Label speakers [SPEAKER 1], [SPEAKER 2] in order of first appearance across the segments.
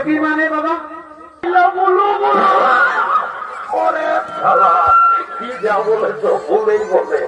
[SPEAKER 1] কি মানে বাবা?
[SPEAKER 2] ওরে শালা, কি যা বলেছ বলেই বলে।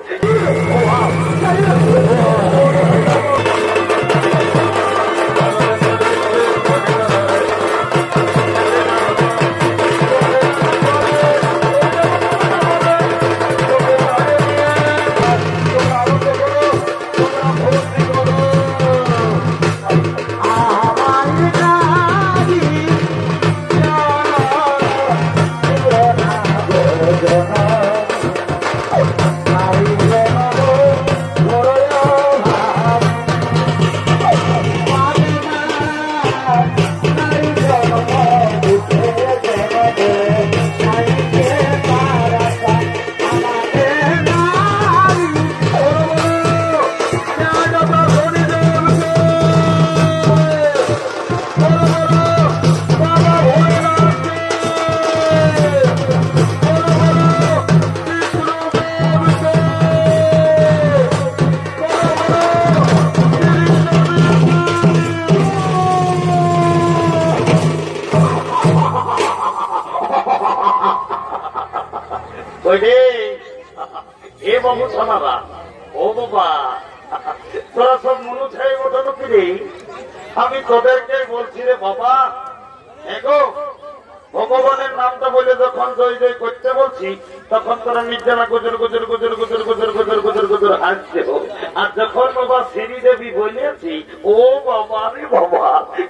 [SPEAKER 2] আমি তোদেরকে বলছি রে বাবা, এগো ভগবানের নামটা বলে যখন জয় জয় করতে বলছি তখন তোরা নির্জনা গুজর গুজর গুজর গুজর গুজর গুজর গুজর গুজর হাসছে। আর যখন বাবা শ্রীদেবী বলেছি ও বাবা রে বাবা,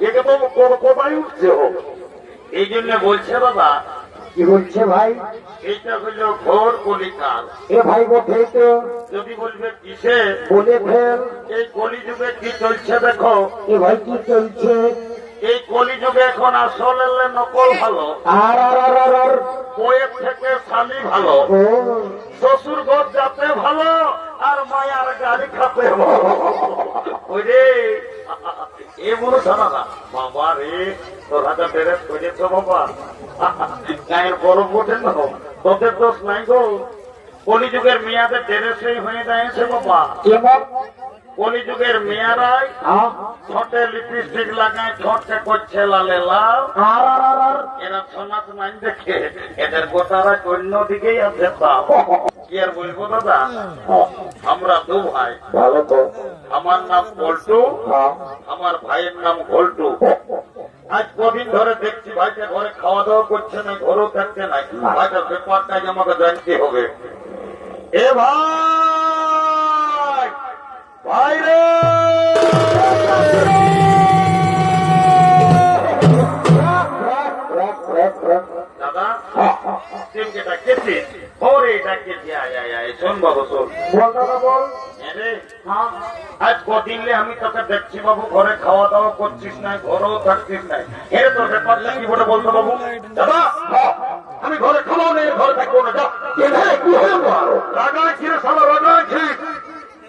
[SPEAKER 2] একে তো কোথায় উঠছে। এই জন্য বলছে বাবা।
[SPEAKER 1] কি বলছে ভাই?
[SPEAKER 2] এইটা হলো ঘোর কলিকাল।
[SPEAKER 1] এ ভাই বটে তো।
[SPEAKER 2] যদি বলবে কিসে
[SPEAKER 1] বলে ফেল।
[SPEAKER 2] এই কলিযুগে কি চলছে দেখো।
[SPEAKER 1] এ ভাই কি চলছে?
[SPEAKER 2] এই কলিযুগে এখন আসল এলে নকল ভালো,
[SPEAKER 1] আর আর আর আর আর
[SPEAKER 2] বইয়ের থেকে শালি ভালো,
[SPEAKER 1] ও
[SPEAKER 2] শ্বশুর ঘর যাতে ভালো, আর মায়ার গাড়ি খাতে ভালো। ওই রে এ মনে শোনা না বাবা রে, তোর হাতে ড্রেস করেছ বাবা, গায়ের বরফ ওঠে না, তোদের দোষ নাই গো। কলিযুগের মেয়াদের ড্রেসই হয়ে যায়ছে বাবা।
[SPEAKER 1] কেমন?
[SPEAKER 2] কলিযুগের মেয়ারাই ঠোঁটে লিপস্টিক লাগায়, ঠোঁটে করছে লালে লাল।
[SPEAKER 1] আর আর আর আর
[SPEAKER 2] এরা সমাজ নাই দেখে এদের গোটারা অন্যদিকেই আছে। কি আর বলবো দাদা, আমরা দু ভাই।
[SPEAKER 1] ভালো তো।
[SPEAKER 2] আমার নাম পল্টু, আমার ভাইয়ের নাম ঘোলটু। আজ কদিন ধরে দেখছি ভাইটা ঘরে খাওয়া দাওয়া করছে না, ঘরেও থাকছে না। ভাইটার ব্যাপারটাই আমাকে জানতে হবে। এ ভাই, ভাই রে দাদা, টিমকে ডাকেছিস? ওরে ডাকেছি, আয় আয় আয়, শোন বাবু শোন।
[SPEAKER 1] বল দাদা বল।
[SPEAKER 2] আজ কদিন আমি তোকে দেখছি বাবু, ঘরে খাওয়া দাওয়া করছিস না, ঘরেও থাকছিস না। এর তোর ব্যাপারটা কি বলে বলতো বাবু? দাদা আমি ঘরে খাওয়াও নেই, ঘরে থাকবো না। রাগাচ্ছি রে শালা, রাগাচ্ছি।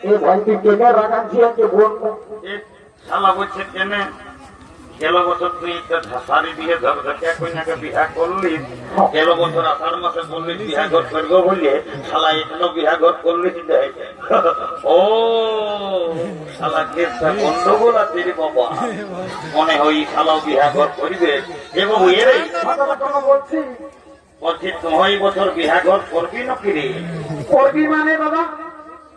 [SPEAKER 1] এ ভাই তুই কেনে রাখাচ্ছি আজকে বলবো।
[SPEAKER 2] শালা বলছে কেনে গেল বছর তুই একটা শাড়ি দিয়ে ধর কন্যাকে বিহা করলি, গেল বছর আষাঢ় মাসে বললি বিহা ঘর করবো বলে, শালা এখনো বিহা ঘর করলি দেয়। ও শালা কেসটা গন্ডগোল আছে রে বাবা, মনে হয় শালাও বিহা ঘর করিবে। এবং এরাই
[SPEAKER 1] বলছি
[SPEAKER 2] বলছি তুই বছর বিহা ঘর করবি না কিরে?
[SPEAKER 1] করবি মানে বাবা,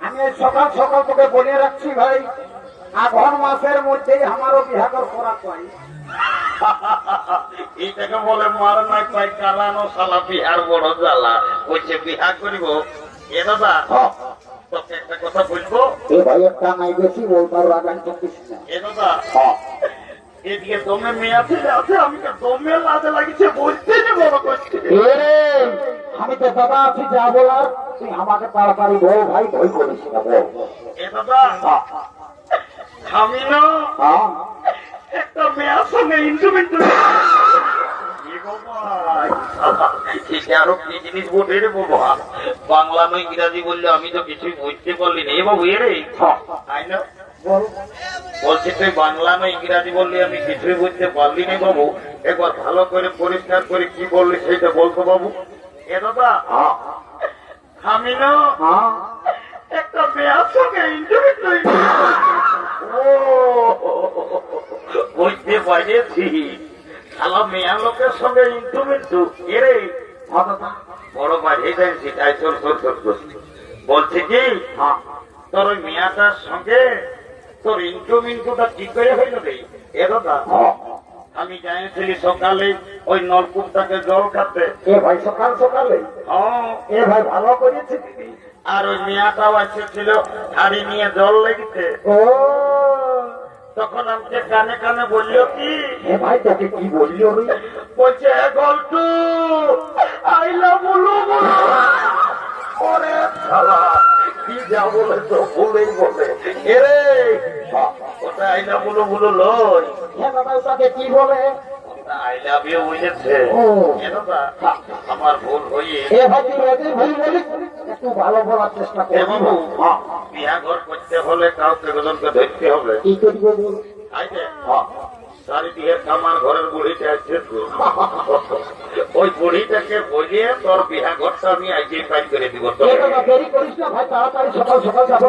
[SPEAKER 1] আমি সকাল সকাল তোকে বলে রাখছি ভাই, আঘন মাসের মধ্যেই আমারও বিহাগর করা চাই।
[SPEAKER 2] এইটাকে বলে মার নাই পাই কালানো, শালা বিহার বড় জ্বালা। বলছে বিহা করিব। এ দাদা তোকে একটা কথা বলবো।
[SPEAKER 1] এ ভাই একটা নাই বেশি বলবার রাগান চব্বিশ না।
[SPEAKER 2] এ দাদা এদিকে দমে মেয়ে আছে, আমি তো দমে লাজে লাগিছে বলতে যে বড় করছি।
[SPEAKER 1] আমি তো দাদা আছি, যা বলার তুই আমাকে তাড়াতাড়ি বল ভাই, ভয় করিস না বল।
[SPEAKER 2] এ দাদা আমি না একটা মেয়ের সঙ্গে ইন্টুমেন্ট আরো কি জিনিস বটে রে বাবা, বাংলা নয় ইংরাজি বললে আমি তো কিছুই বুঝতে পারলি না। এ বাবু এরে বলছি তুই বাংলা নয় ইংরাজি বললি আমি কিছুই বুঝতে পারলি না বাবু, একবার ভালো করে পরিষ্কার করে কি বললি সেটা বলতো বাবু। এ দাদা আমি না একটা মেয়ের সঙ্গে ইন্টারভিউ বুঝতে পারছি, শালা মেয়া লোকের সঙ্গে ইন্টু মিন্টু এরে বড় বাড়িয়ে দেন সেটাই চোর চোর চোর করছে। বলছে কি তোর ওই মেয়াটার সঙ্গে তোর ইন্টু মিন্টুটা কি করে হইল রে? এ দাদা আমি জানিয়েছিলি সকালে ওই নলকূপটাকে জল খাতে।
[SPEAKER 1] এ ভাই সকাল সকালে এ ভাই ভালো করেছে দিদি।
[SPEAKER 2] আর ওই মেয়াটাও এসেছিল হাড়ি নিয়ে জল লেগেছে।
[SPEAKER 1] ও
[SPEAKER 2] তখন আমাকে কানে কানে বললো কি,
[SPEAKER 1] এ ভাই তাকে কি বললো রে?
[SPEAKER 2] বলছে গল্টু আইলা বলো
[SPEAKER 1] ওরে শালা কি যা বলে তো বলেই বলে।
[SPEAKER 2] এরে ওটা আইলা বলো বলো লই,
[SPEAKER 1] হ্যাঁ দাদা তাকে কি বলে?
[SPEAKER 2] আই লাভ ইউ বুঝেছে।
[SPEAKER 1] ও
[SPEAKER 2] আমার ভুল হয়ে
[SPEAKER 1] এ ভাই তুই রোজই ভুল বলিস, একটু ভালো বলার চেষ্টা
[SPEAKER 2] এ
[SPEAKER 1] কর।
[SPEAKER 2] বাবু বিয়া ঘর করতে হলে কাউকে দুজনকে ধরতে হবে।
[SPEAKER 1] কি করবো বল?
[SPEAKER 2] আইতে চারিদিকে আমার ঘরের বুড়িটা আসছে তো। ওই বুড়িটাকে বলিয়ে তোর বিয়া ঘরটা আমি আইজে ফাইল করে দিব।
[SPEAKER 1] এ দাদা দেরি করিস না ভাই, তাড়াতাড়ি সকাল সকাল যাবো।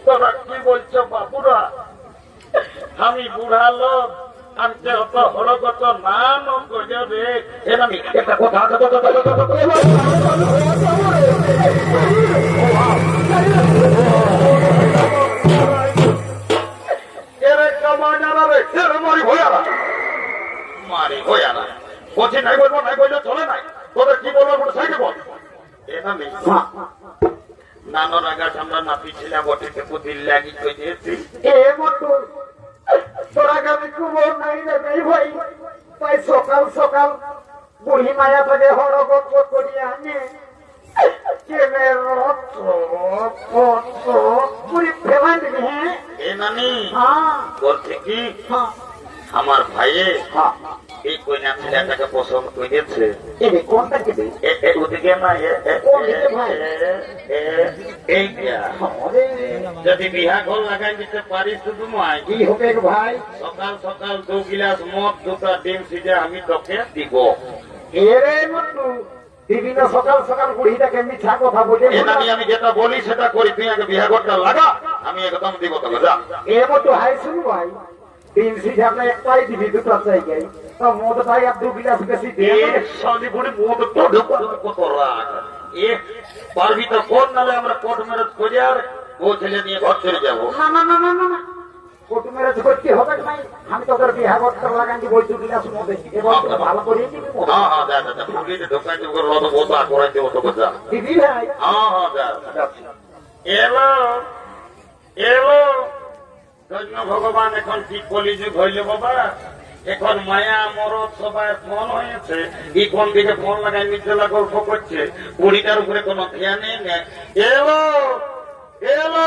[SPEAKER 2] তোরা কি বলছো বাবুরা? আমি বুড়া লোক, আমি অত হরগত নাম করে রে। এর আমি একটা কথা মারি হইয়া না বলছি, নাই বলবো নাই বললে চলে নাই। তোদের কি বলবো সাইডে বল। এখানে নানোর আগাছ আমরা নাপি ছিলাম বটেতে পুতিল লাগি কই দিয়েছি।
[SPEAKER 1] এ মতো তোরা গাবি কুমোর নাই রে ভাই, তাই সকাল সকাল বুড়ি মায়াটাকে হরগত করিয়া আনে কেমের রক্ত পুরি ফেলাই দিবি। হ্যাঁ
[SPEAKER 2] এ নানি
[SPEAKER 1] হ্যাঁ
[SPEAKER 2] বলছে কি,
[SPEAKER 1] হ্যাঁ
[SPEAKER 2] আমার ভাইয়ে
[SPEAKER 1] হ্যাঁ
[SPEAKER 2] এই কইনা ছেলেটাকে পছন্দ করেছে।
[SPEAKER 1] এবে কোনটা কেবে?
[SPEAKER 2] ওদিকে না এইটা যদি বিহা ঘর লাগাই দিতে পারিস শুধু নয়,
[SPEAKER 1] কি হবে ভাই?
[SPEAKER 2] সকাল সকাল 2 গিলাস মদ 2টা ডিম সিজে আমি তোকে দিব।
[SPEAKER 1] এরে মতো বিভিন্ন সকাল সকাল বুড়িটাকে মিথ্যা কথা বলে
[SPEAKER 2] আমি যেটা বলি সেটা করি, তুই আগে বিহা ঘরটা লাগা, আমি একদম দিব তোকে। যা
[SPEAKER 1] এ মতো হাই শুনু ভাই, তিন সিট আমরা একটাই দিবি, দুটো জায়গায় তো মদ ভাই আর 2 গিলাস বেশি দিয়ে
[SPEAKER 2] পারবি তো কোন নালে আমরা কোর্ট ম্যারেজ করে আর ও ছেলে নিয়ে ঘর ছেড়ে যাবো।
[SPEAKER 1] না না না না না না কোর্ট ম্যারেজ করতে হবে নাই, আমি তোদের বিহা করতে লাগাই দিব 2 গিলাস মদ এবং ভালো করে দিবি।
[SPEAKER 2] হ্যাঁ হ্যাঁ যা যা পুলিশে ঢোকাই দিব তো বোঝা করাই দেবো তোকে। যা
[SPEAKER 1] দিবি ভাই।
[SPEAKER 2] হ্যাঁ হ্যাঁ যা। এলো এলো ধন্য ভগবান, এখন কি কলিযুগ হইলে বাবা। এখন মায়া মরদ সবাই ফোন হয়েছে, এই কোন দিকে ফোন লাগাই মিথ্যা গল্প করছে, বুড়িটার উপরে কোনো ধ্যানই নেই। এলো এলো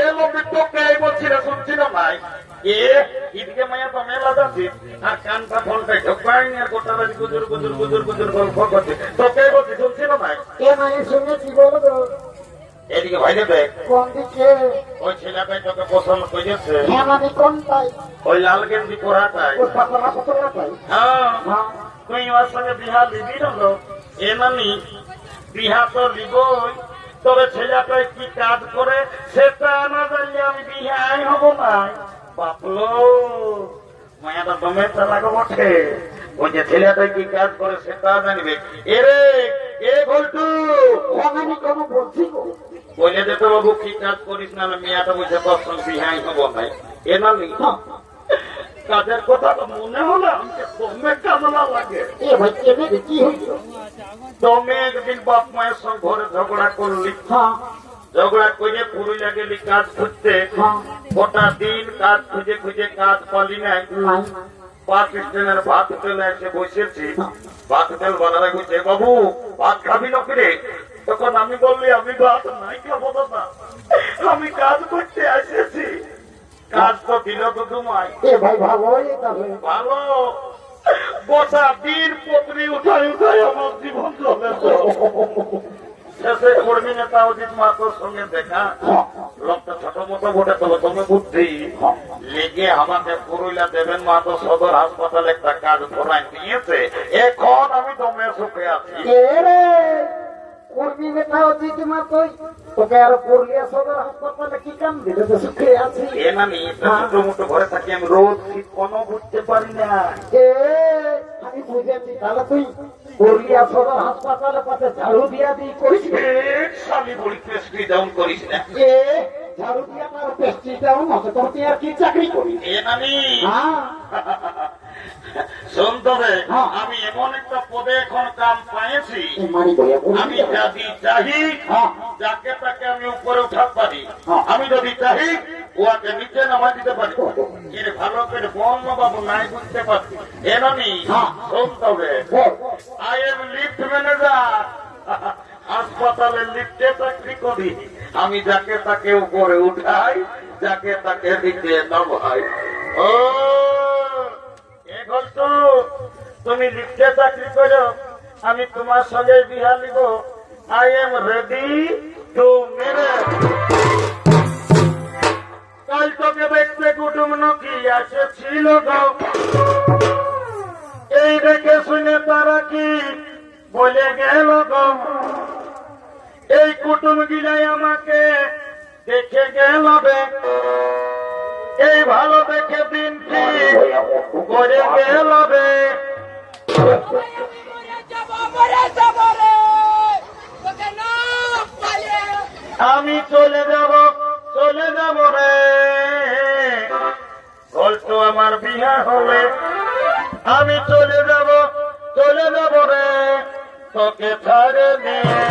[SPEAKER 2] এলো মৃত্যুকে এই বলছি না, শুনছি না ভাই। এদিকে মায়া তো মেলা যাচ্ছি আর কানটা ফোনটা ঢোকাই আর গোটা বাড়ি গুজুর গুজুর গুজুর গুজুর গল্প করছে, তোকে বলছি শুনছি না ভাই।
[SPEAKER 1] এ মানে শুনেছি বলবো
[SPEAKER 2] এদিকে ভাই দেবে
[SPEAKER 1] কোন দিকে?
[SPEAKER 2] ওই ছেলেটাই তোকে পছন্দ করেছে,
[SPEAKER 1] হ্যাঁ মানে কোনটাই?
[SPEAKER 2] ওই লাল গেঞ্জি পরাটাই।
[SPEAKER 1] ওই পাতলা পাতলা তাই?
[SPEAKER 2] হ্যাঁ
[SPEAKER 1] হ্যাঁ
[SPEAKER 2] তুই ওর সঙ্গে বিহা দিবি হলো। এ নানি বিহা তো দিবই, তবে ছেলেটাই কি কাজ করে সেটা না জানলে আমি বিহাই হব না। বাপলো মায়াটা দমে চালাগো বটে, ওই যে ছেলেটাই কি কাজ করে সেটা জানবে। এরে এ ঘন্টু
[SPEAKER 1] আমি কোনো বলছি
[SPEAKER 2] বলে দে তো বাবু কি কাজ করিস না, মেয়াটা বসে তোর সঙ্গে বিহাই হব নাই। এ নানি কাজের কথা তো মনে হলো আমাকে দমে কামনা লাগে।
[SPEAKER 1] এ ভাই কেমন কি হইল?
[SPEAKER 2] দমে একদিন বাপ মায়ের সঙ্গে ঘরে ঝগড়া করলি,
[SPEAKER 1] হ্যাঁ
[SPEAKER 2] ঝগড়া করে পুরুলিয়া গেলি কাজ খুঁজতে,
[SPEAKER 1] হ্যাঁ
[SPEAKER 2] গোটা দিন কাজ খুঁজে খুঁজে কাজ পালি নাই।
[SPEAKER 1] নাই
[SPEAKER 2] 5 স্টেশনের ভাত হোটেলে এসে বসেছি, ভাত হোটেল বানালে বলছে বাবু ভাত খাবি না ফিরে। তখন আমি বললি আমি ভাত নাই খাবো না, আমি কাজ করতে এসেছি। কাজ তো দিল তো তোমায়
[SPEAKER 1] এ ভাই ভালোই তাহলে।
[SPEAKER 2] ভালো, গোটা দিন পত্নী উঠাই উঠাই আমার জীবন চলে। শেষে কর্মী নেতা অজিত মাহাতোর সঙ্গে দেখা, লোকটা ছোট মতো বটে তবে তুমি বুদ্ধি লেগে আমাকে পুরুলিয়া দেবেন মাহাতো সদর হাসপাতালে একটা কাজ ধরাই দিয়েছে। এখন আমি দমে সুখে আছি।
[SPEAKER 1] এরে কর্মী বেটা হচ্ছি তোমার কই তোকে আর পুরুলিয়া সদর হাসপাতালে কি কাম দিতে তো সুখে আছি
[SPEAKER 2] এ নানি ছোট মোটো ঘরে থাকি আমি রোদ শীত কোনো বুঝতে পারি না।
[SPEAKER 1] এ আমি বুঝেছি তাহলে তুই পুরুলিয়া সদর হাসপাতালে পাশে ঝাড়ু দিয়া দিয়ে করিস
[SPEAKER 2] আমি বলি পেস্ট্রি ডাউন করিস না।
[SPEAKER 1] এ ঝাড়ু দিয়া তার পেস্ট্রিটাও নষ্ট তুই আর কি চাকরি করিস
[SPEAKER 2] এ নানি
[SPEAKER 1] হ্যাঁ
[SPEAKER 2] শোন তবে
[SPEAKER 1] হ্যাঁ।
[SPEAKER 2] আমি এমন একটা পদে এখন কাম পাইছি
[SPEAKER 1] এই মানি বইয়া বলি
[SPEAKER 2] আমি যদি চাহি
[SPEAKER 1] হ্যাঁ।
[SPEAKER 2] যাকে তাকে আমি উপরে উঠাতে পারি
[SPEAKER 1] হ্যাঁ।
[SPEAKER 2] আমি যদি চাহি ওকে নিচে নামা দিতে পারি এর ভালো করে বর্ণ বাবু নাই বুঝতে পারছি এ নানি
[SPEAKER 1] হ্যাঁ।
[SPEAKER 2] শোন তবে
[SPEAKER 1] বল।
[SPEAKER 2] আই এম লিফট ম্যানেজার হাসপাতালে লিফটে চাকরি করি আমি যাকে তাকে উপরে উঠাই যাকে তাকে নিচে নামাই। ও এ ঘট্ট তুমি লিফটে চাকরি করো আমি তোমার সঙ্গে বিহা লিব I am ready to marriage. কাল তোকে দেখতে কুটুম নকি এসেছিল গো এই দেখে শুনে তারা কি বলে গেল গো এই কুটুম গিলাই আমাকে দেখে গেল রে এই ভালো দেখে দিন কি করে গেল রে আমি চলে যাব রে গল্প আমার বিয়া হলে আমি চলে যাব রে তোকে ছাড়ে নিয়ে।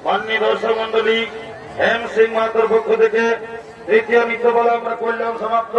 [SPEAKER 2] মাননীয় দর্শক মন্ডলী হেম সিং মাহাতোর পক্ষ থেকে তৃতীয় নৃত্য বলা আমরা করলাম সমাপ্ত।